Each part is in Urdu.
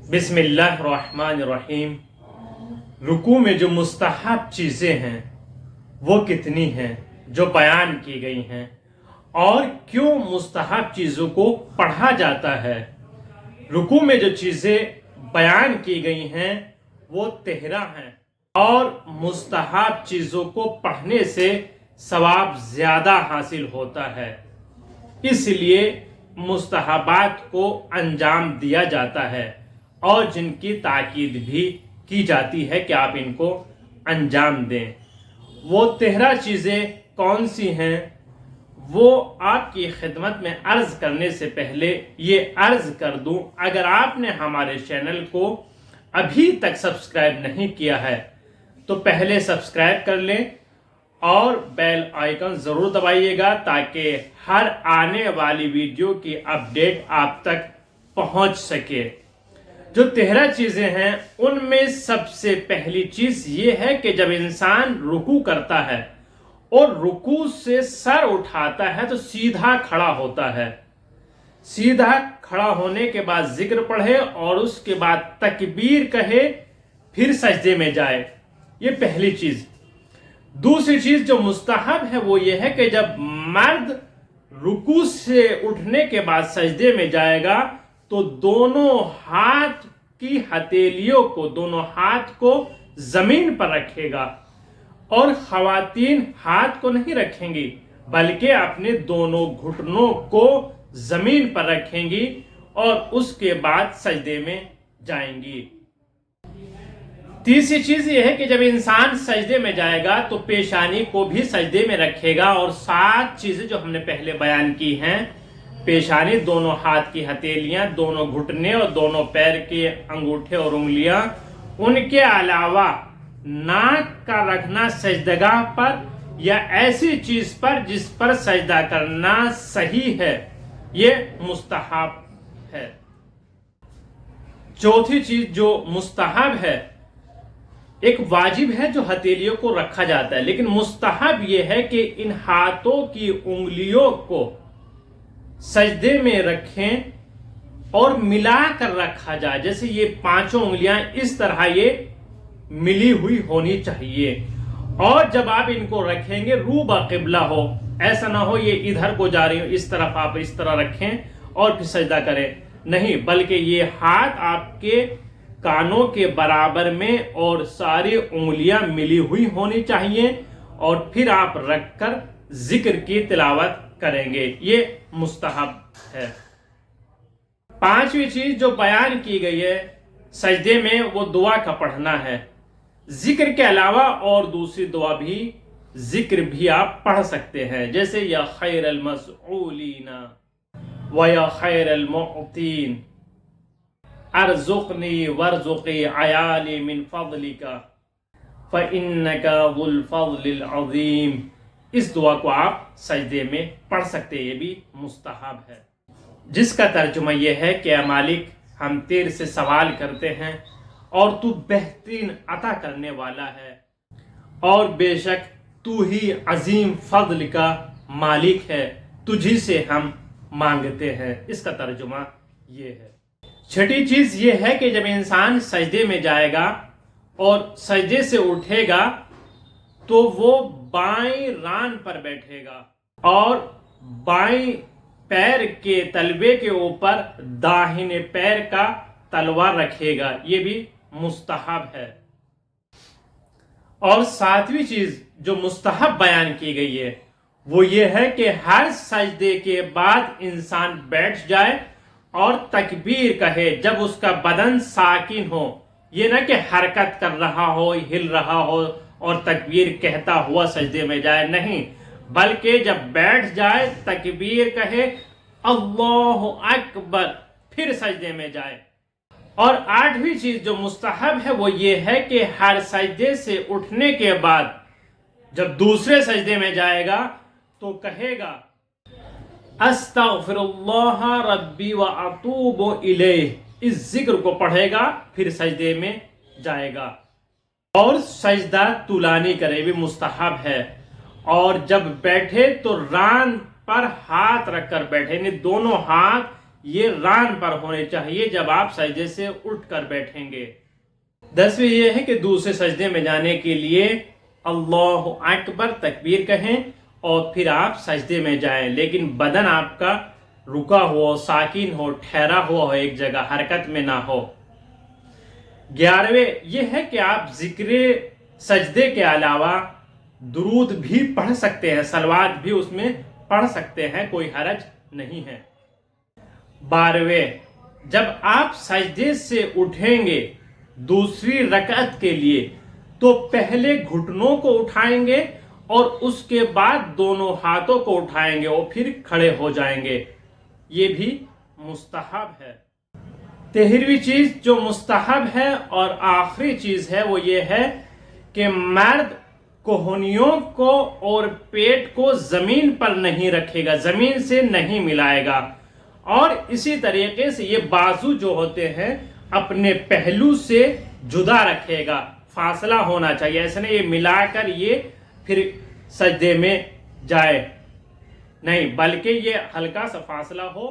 بسم اللہ الرحمن الرحیم۔ رکوع میں جو مستحب چیزیں ہیں وہ کتنی ہیں جو بیان کی گئی ہیں، اور کیوں مستحب چیزوں کو پڑھا جاتا ہے؟ رکوع میں جو چیزیں بیان کی گئی ہیں وہ 13 ہیں، اور مستحب چیزوں کو پڑھنے سے ثواب زیادہ حاصل ہوتا ہے، اس لیے مستحبات کو انجام دیا جاتا ہے اور جن کی تاکید بھی کی جاتی ہے کہ آپ ان کو انجام دیں۔ وہ 13 چیزیں کون سی ہیں، وہ آپ کی خدمت میں عرض کرنے سے پہلے یہ عرض کر دوں، اگر آپ نے ہمارے چینل کو ابھی تک سبسکرائب نہیں کیا ہے تو پہلے سبسکرائب کر لیں اور بیل آئیکن ضرور دبائیے گا تاکہ ہر آنے والی ویڈیو کی اپڈیٹ آپ تک پہنچ سکے۔ جو 13 چیزیں ہیں ان میں سب سے پہلی چیز یہ ہے کہ جب انسان رکوع کرتا ہے اور رکوع سے سر اٹھاتا ہے تو سیدھا کھڑا ہوتا ہے، سیدھا کھڑا ہونے کے بعد ذکر پڑھے اور اس کے بعد تکبیر کہے، پھر سجدے میں جائے، یہ پہلی چیز۔ دوسری چیز جو مستحب ہے وہ یہ ہے کہ جب مرد رکوع سے اٹھنے کے بعد سجدے میں جائے گا تو دونوں ہاتھ کی ہتھیلیوں کو، دونوں ہاتھ کو زمین پر رکھے گا، اور خواتین ہاتھ کو نہیں رکھیں گی بلکہ اپنے دونوں گھٹنوں کو زمین پر رکھیں گی اور اس کے بعد سجدے میں جائیں گی۔ تیسری چیز یہ ہے کہ جب انسان سجدے میں جائے گا تو پیشانی کو بھی سجدے میں رکھے گا، اور 7 چیزیں جو ہم نے پہلے بیان کی ہیں، پیشانی، دونوں ہاتھ کی ہتھیلیاں، دونوں گھٹنے اور دونوں پیر کے انگوٹھے اور انگلیاں، ان کے علاوہ ناک کا رکھنا سجدگاہ پر یا ایسی چیز پر جس پر سجدہ کرنا صحیح ہے، یہ مستحب ہے۔ چوتھی چیز جو مستحب ہے، ایک واجب ہے جو ہتھیلیوں کو رکھا جاتا ہے، لیکن مستحب یہ ہے کہ ان ہاتھوں کی انگلیوں کو سجدے میں رکھیں اور ملا کر رکھا جائے، جیسے یہ 5 انگلیاں اس طرح یہ ملی ہوئی ہونی چاہیے، اور جب آپ ان کو رکھیں گے رو بقبلہ ہو، ایسا نہ ہو یہ ادھر کو جا رہی ہو، اس طرف آپ اس طرح رکھیں اور پھر سجدہ کریں، نہیں، بلکہ یہ ہاتھ آپ کے کانوں کے برابر میں اور ساری انگلیاں ملی ہوئی ہونی چاہیے، اور پھر آپ رکھ کر ذکر کی تلاوت کریں گے، یہ مستحب ہے۔ 5ویں چیز جو بیان کی گئی ہے سجدے میں وہ دعا کا پڑھنا ہے۔ ذکر کے علاوہ اور دوسری دعا بھی، ذکر بھی آپ پڑھ سکتے ہیں، جیسے یا خیر المسعولین و یا خیر المعطین ارزقنی وارزقی عیالی من فضلک فإنک ذو الفضل العظیم۔ اس دعا کو آپ سجدے میں پڑھ سکتے ہیں، یہ بھی مستحب ہے، جس کا ترجمہ یہ ہے کہ اے مالک، ہم تیرے سے سوال کرتے ہیں اور تو بہترین عطا کرنے والا ہے، اور بے شک تو ہی عظیم فضل کا مالک ہے، تجھی سے ہم مانگتے ہیں۔ اس کا ترجمہ یہ ہے۔ چھٹی چیز یہ ہے کہ جب انسان سجدے میں جائے گا اور سجدے سے اٹھے گا تو وہ بائیں ران پر بیٹھے گا اور بائیں پیر کے تلوے کے اوپر داہنے پیر کا تلوا رکھے گا، یہ بھی مستحب ہے۔ اور 7ویں چیز جو مستحب بیان کی گئی ہے وہ یہ ہے کہ ہر سجدے کے بعد انسان بیٹھ جائے اور تکبیر کہے جب اس کا بدن ساکن ہو، یہ نہ کہ حرکت کر رہا ہو، ہل رہا ہو اور تکبیر کہتا ہوا سجدے میں جائے، نہیں، بلکہ جب بیٹھ جائے تکبیر کہے اللہ اکبر، پھر سجدے میں جائے۔ اور 8ویں چیز جو مستحب ہے وہ یہ ہے کہ ہر سجدے سے اٹھنے کے بعد جب دوسرے سجدے میں جائے گا تو کہے گا استغفر اللہ ربی واتوب الیہ، اس ذکر کو پڑھے گا، پھر سجدے میں جائے گا، اور سجدہ طولانی کرے بھی مستحب ہے۔ اور جب بیٹھے تو ران پر ہاتھ رکھ کر بیٹھے، یعنی دونوں ہاتھ یہ ران پر ہونے چاہیے جب آپ سجدے سے اٹھ کر بیٹھیں گے۔ 10ویں یہ ہے کہ دوسرے سجدے میں جانے کے لیے اللہ اکبر تکبیر کہیں اور پھر آپ سجدے میں جائیں، لیکن بدن آپ کا رکا ہو، ساکن ہو، ٹھہرا ہوا ہو، ایک جگہ حرکت میں نہ ہو۔ 11ویں یہ ہے کہ آپ ذکر سجدے کے علاوہ درود بھی پڑھ سکتے ہیں، صلوات بھی اس میں پڑھ سکتے ہیں، کوئی حرج نہیں ہے۔ 12ویں جب آپ سجدے سے اٹھیں گے دوسری رکعت کے لیے تو پہلے گھٹنوں کو اٹھائیں گے اور اس کے بعد دونوں ہاتھوں کو اٹھائیں گے اور پھر کھڑے ہو جائیں گے، یہ بھی مستحب ہے۔ 13ویں چیز جو مستحب ہے اور آخری چیز ہے وہ یہ ہے کہ مرد کوہنیوں کو اور پیٹ کو زمین پر نہیں رکھے گا، زمین سے نہیں ملائے گا، اور اسی طریقے سے یہ بازو جو ہوتے ہیں اپنے پہلو سے جدا رکھے گا، فاصلہ ہونا چاہیے، ایسا نہیں یہ ملا کر یہ پھر سجدے میں جائے، نہیں، بلکہ یہ ہلکا سا فاصلہ ہو،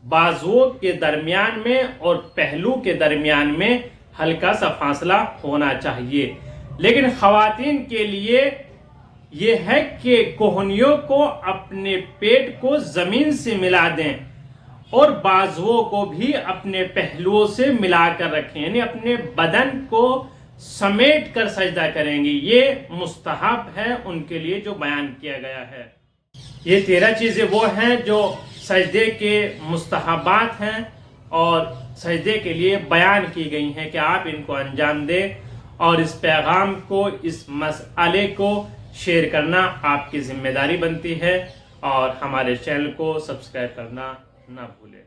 بازو کے درمیان میں اور پہلو کے درمیان میں ہلکا سا فاصلہ ہونا چاہیے۔ لیکن خواتین کے لیے یہ ہے کہ کوہنیوں کو اپنے پیٹ کو زمین سے ملا دیں اور بازوؤں کو بھی اپنے پہلوؤں سے ملا کر رکھیں، یعنی اپنے بدن کو سمیٹ کر سجدہ کریں گی، یہ مستحب ہے ان کے لیے جو بیان کیا گیا ہے۔ یہ 13 چیزیں وہ ہیں جو سجدے کے مستحبات ہیں اور سجدے کے لیے بیان کی گئی ہیں کہ آپ ان کو انجام دیں، اور اس پیغام کو، اس مسئلے کو شیئر کرنا آپ کی ذمہ داری بنتی ہے، اور ہمارے چینل کو سبسکرائب کرنا نہ بھولیں۔